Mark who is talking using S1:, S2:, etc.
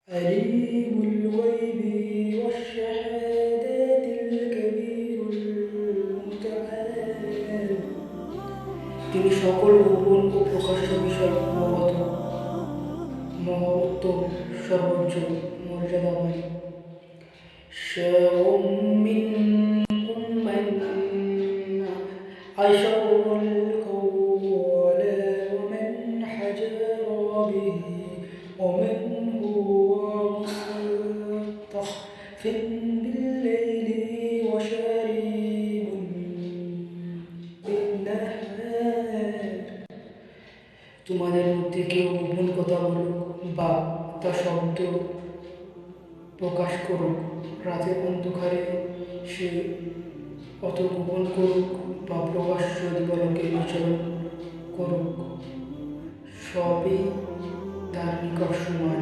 S1: عليم الغيب والشهادة الكبير المتعال। তিনি সকল গোপন ও প্রকাশ্য বিষয় অবগত, মহোত্তম, সর্বোচ্চ মর্যাদাবান। شاء منكم من أشر القول ومن حجر به ومن هو مستخف بالليل وسارب بالنهار। তোমাদের মধ্যে কেউ গোপন কথা বলুক বা তা শব্দ প্রকাশ করুক, রাতের অন্ধকারে সে অত গোপন করুক বা প্রকাশ্য দিবালোকে বিচরণ করুক, সবই তার নিকট সমান।